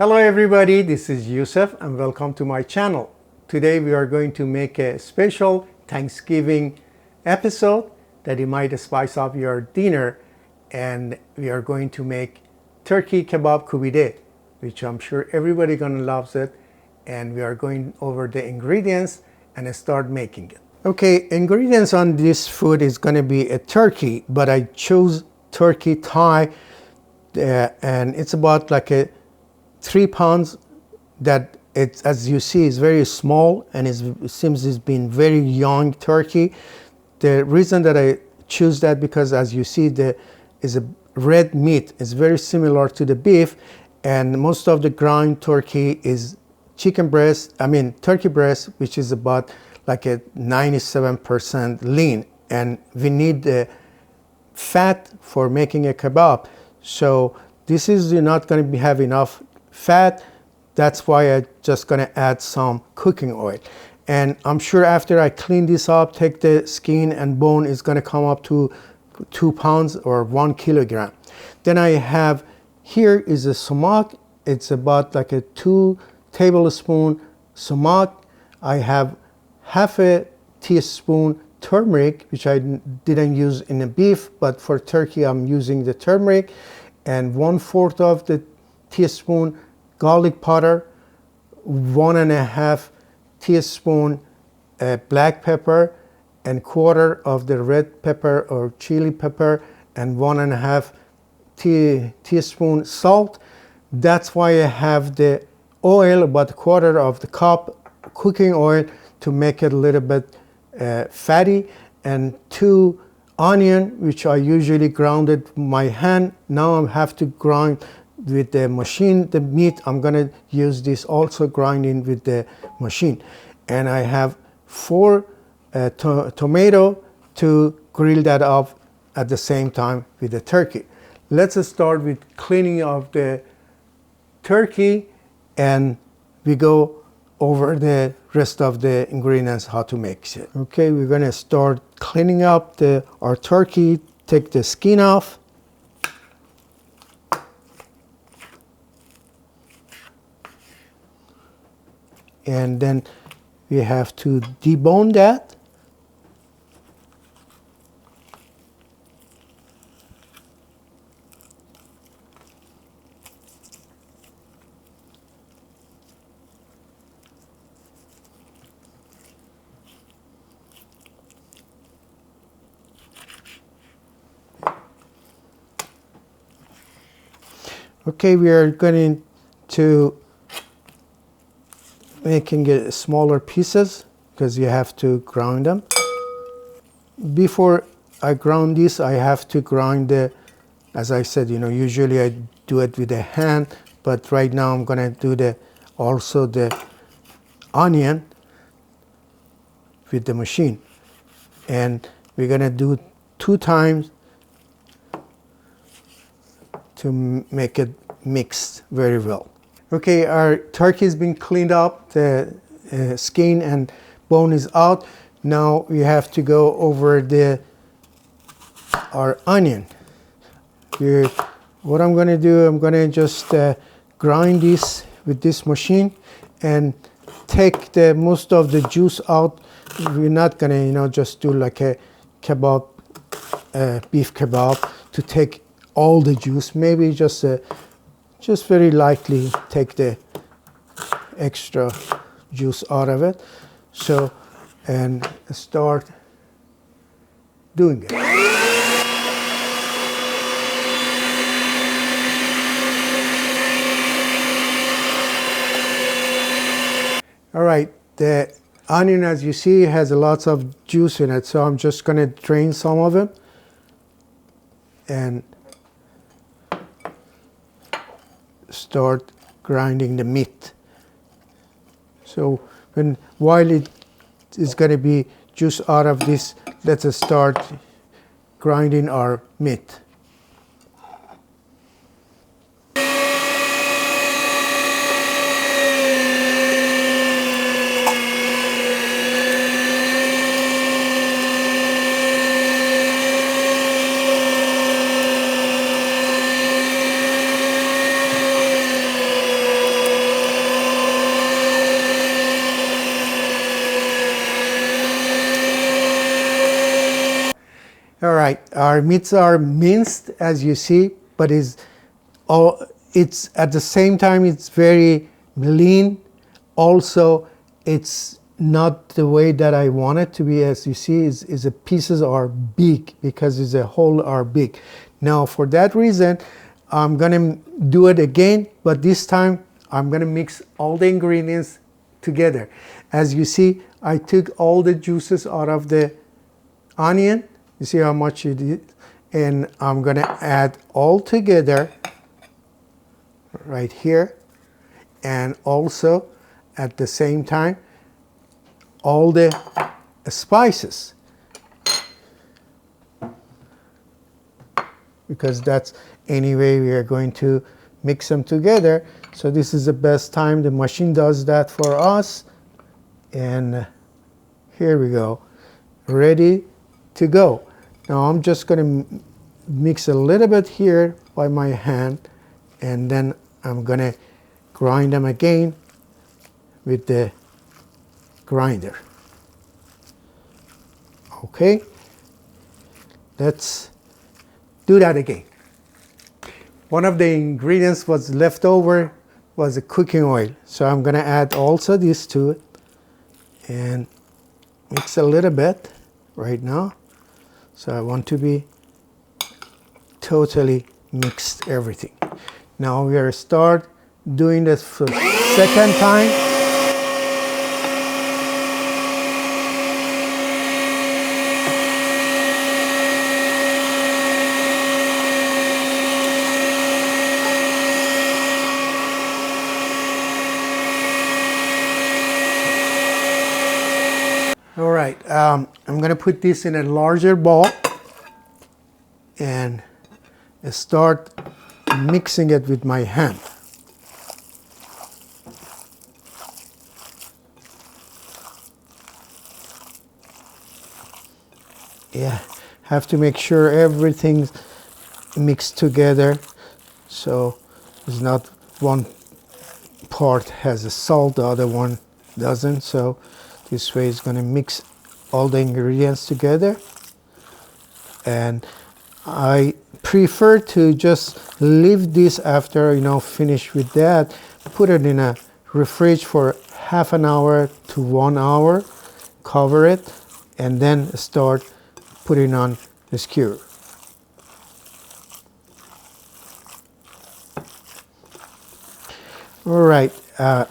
Hello everybody, this is Yousef and welcome to my channel. Today we are going to make a special Thanksgiving episode that you might spice up your dinner, and we are going to make turkey kebab koobideh, which I'm sure everybody gonna loves it, and we are going over the ingredients and start making it. Okay, ingredients on this food is gonna be a turkey, but I chose turkey thigh, and it's about like a 3 pounds. That it's, as you see, is very small, and it seems it's been very young turkey. The reason that I choose that because, as you see, there is a red meat. It's very similar to the beef, and most of the ground turkey is turkey breast, which is about like a 97% lean, and we need the fat for making a kebab. So this is not going to have enough fat. That's why I'm just going to add some cooking oil. And I'm sure after I clean this up, take the skin and bone, is going to come up to 2 pounds or 1 kilogram. Then I have here is a sumac. It's about like a 2 tablespoon sumac. I have half a teaspoon turmeric, which I didn't use in the beef, but for turkey I'm using the turmeric, and 1/4 of the teaspoon garlic powder, 1.5 teaspoon black pepper, and 1/4 of the red pepper or chili pepper, and 1.5 teaspoon salt. That's why I have the oil, about 1/4 of the cup cooking oil, to make it a little bit fatty, and 2 onion, which I usually grounded my hand. Now I have to grind with the machine. The meat, I'm gonna use this also grinding with the machine. And I have 4 tomato to grill that up at the same time with the turkey. Let's start with cleaning of the turkey, and we go over the rest of the ingredients, how to make it. Okay, we're gonna start cleaning up our turkey. Take the skin off. And then we have to debone that. Okay, we are going to making it smaller pieces because you have to grind them. Before I ground this, I have to grind as I said, usually I do it with the hand, but right now I'm gonna do also the onion with the machine, and we're gonna do 2 times to make it mixed very well. Okay, our turkey has been cleaned up. The skin and bone is out. Now we have to go over our onion. What I'm gonna do, I'm gonna just grind this with this machine and take most of the juice out. We're not gonna, just do like a kebab, beef kebab, to take all the juice. Maybe just very lightly take the extra juice out of it. So, and start doing it. All right, the onion, as you see, has lots of juice in it, so I'm just gonna drain some of it and start grinding the meat. So while it is going to be juice out of this, let's start grinding our meat. All right, our meats are minced as you see, but it's at the same time it's very lean. Also, it's not the way that I want it to be. As you see, is the pieces are big because the whole are big. Now for that reason, I'm gonna do it again, but this time I'm gonna mix all the ingredients together. As you see, I took all the juices out of the onion. You see how much it is? And I'm gonna add all together right here, and also at the same time all the spices, because that's anyway we are going to mix them together. So this is the best time. The machine does that for us. And here we go, ready to go. Now I'm just going to mix a little bit here by my hand, and then I'm going to grind them again with the grinder. Okay, let's do that again. One of the ingredients was left over was the cooking oil, so I'm going to add also this to it and mix a little bit right now. So I want to be totally mixed everything. Now we are start doing this for second time. All right, I'm going to put this in a larger bowl and start mixing it with my hand. Yeah, have to make sure everything's mixed together, so it's not one part has a salt, the other one doesn't. So this way it's going to mix all the ingredients together. And I prefer to just leave this after finish with that, put it in a fridge for half an hour to 1 hour, cover it, and then start putting on the skewer. All right, the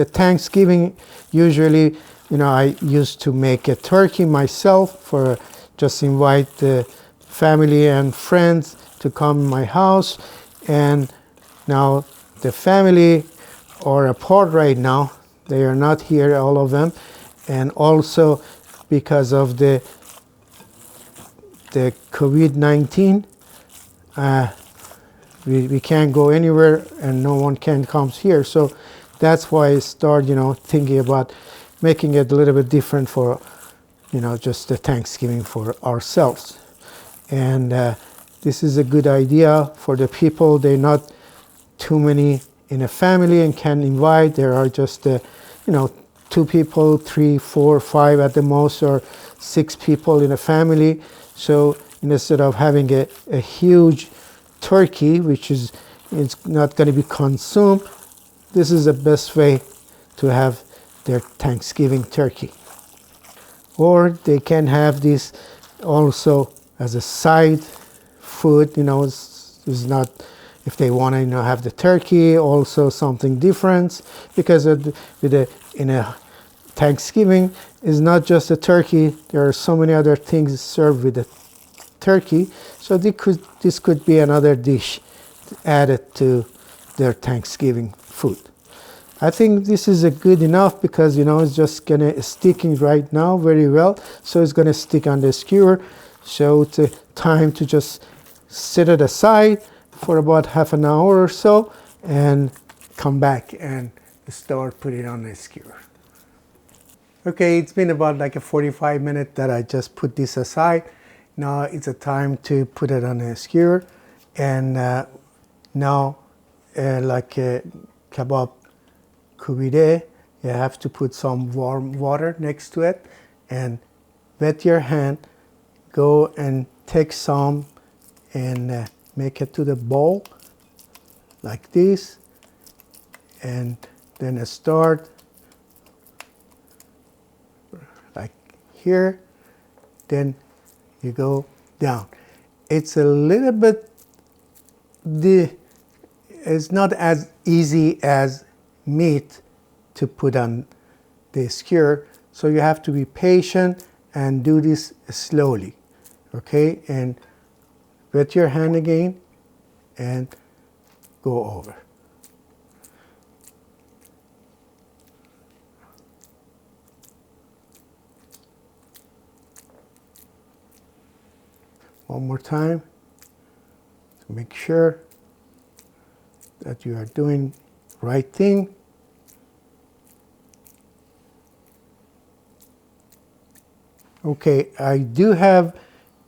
Thanksgiving, usually, I used to make a turkey myself for just invite the family and friends to come to my house. And now the family are apart right now. They are not here, all of them. And also because of the COVID-19, we can't go anywhere and no one can come here. So that's why I start, thinking about making it a little bit different for, just the Thanksgiving for ourselves. And this is a good idea for the people. They're not too many in a family and can invite. There are just, 2 people, 3, 4, 5 at the most, or 6 people in a family. So instead of having a huge turkey, which it's not going to be consumed, this is the best way to have their Thanksgiving turkey. Or they can have this also as a side food, it's not, if they want to have the turkey, also something different, because in a Thanksgiving is not just a turkey, there are so many other things served with the turkey, so this could be another dish added to their Thanksgiving food. I think this is a good enough because it's just gonna sticking right now very well, so it's gonna stick on the skewer. So it's time to just set it aside for about half an hour or so and come back and start putting it on the skewer. Okay, it's been about like a 45 minutes that I just put this aside. Now it's a time to put it on the skewer, and now like Kabob Koobideh, you have to put some warm water next to it and wet your hand go and take some and make it to the bowl like this, and then start like here, then you go down. It's a little bit, it's not as easy as meat to put on the skewer, so you have to be patient and do this slowly, okay? And wet your hand again and go over. One more time to make sure that you are doing the right thing. Okay, I do have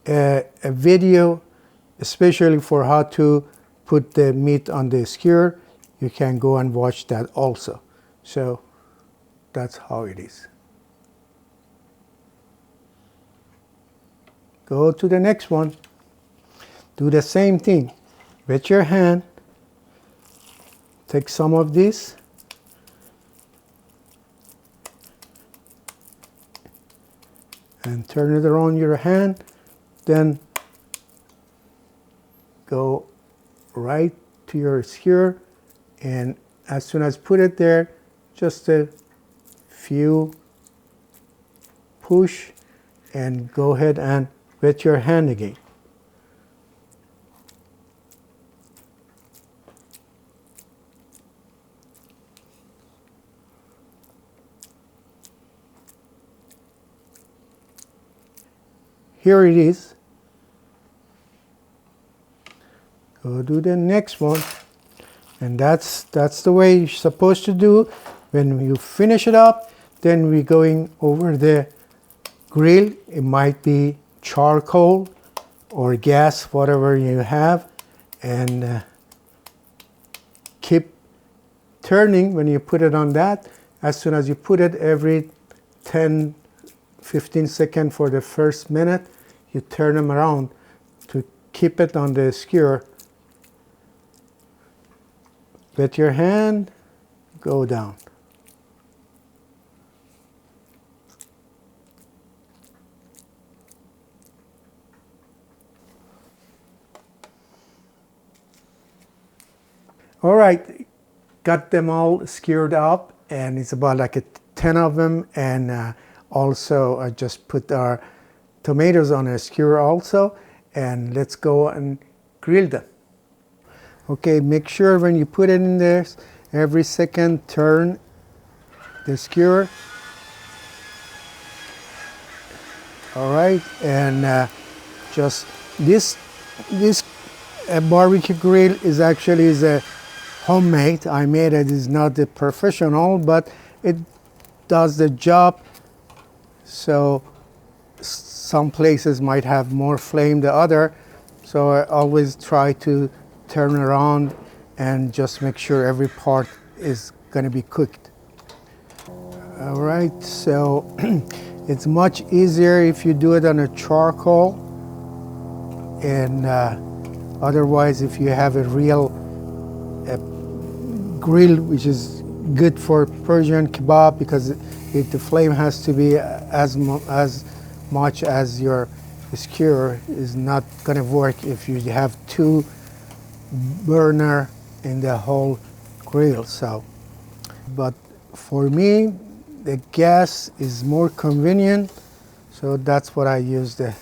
a video especially for how to put the meat on the skewer. You can go and watch that also. So that's how it is. Go to the next one. Do the same thing. Wet your hand. Take some of this. And turn it around your hand. Then go right to your skewer. And as soon as put it there, just a few push and go ahead and wet your hand again. Here it is. Go do the next one. And that's the way you're supposed to do. When you finish it up, then we're going over the grill. It might be charcoal or gas, whatever you have, and keep turning when you put it on that. As soon as you put it, every 10-15 seconds for the first minute, you turn them around to keep it on the skewer. Wet your hand, go down. All right, got them all skewered up, and it's about like 10 of them. And also I just put our tomatoes on a skewer also, and let's go and grill them. Okay, make sure when you put it in there, every second turn the skewer. All right, and just this barbecue grill is actually a homemade. I made it. It's not the professional, but it does the job. So some places might have more flame than other, so I always try to turn around and just make sure every part is going to be cooked. All right, so it's much easier if you do it on a charcoal, and otherwise if you have a real grill, which is good for Persian kebab, because the flame has to be as much as your skewer. Is not going to work if you have two burner in the whole grill. So, but for me, the gas is more convenient, so that's what I use, the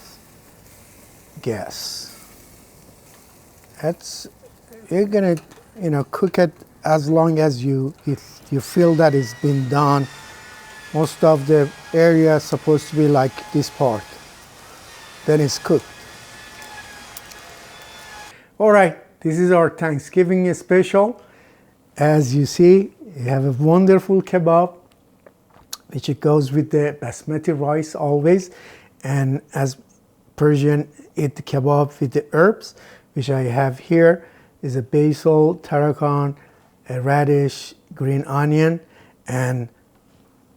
gas. You're gonna cook it as long as you feel that it's been done. Most of the area is supposed to be like this part, then it's cooked. All right, this is our Thanksgiving special. As you see, you have a wonderful kebab, which it goes with the basmati rice always. And as Persian eat the kebab with the herbs, which I have here, is a basil, tarragon, a radish, green onion, and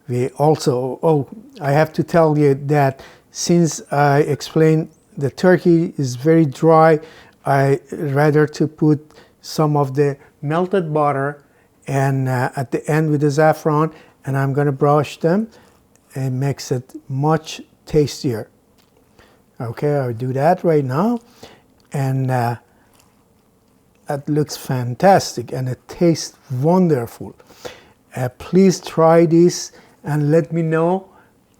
we also, I have to tell you that since I explained the turkey is very dry, I rather to put some of the melted butter and at the end with the saffron, and I'm going to brush them. It makes it much tastier. Okay, I'll do that right now, and that looks fantastic and it tastes wonderful. Please try this and let me know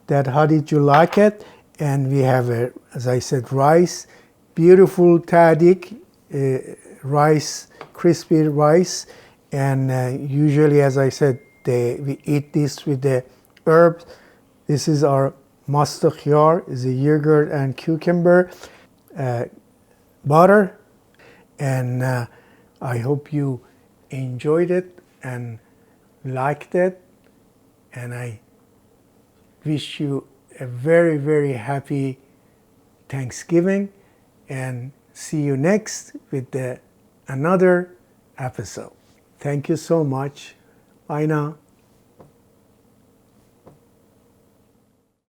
that how did you like it. And we have, as I said, rice, beautiful tahdig, rice, crispy rice, and usually, as I said, we eat this with the herbs. This is our mustard khiyar, is a yogurt and cucumber, butter, and I hope you enjoyed it and liked it, and I wish you a very, very happy Thanksgiving, and see you next with another episode. Thank you so much. Bye now.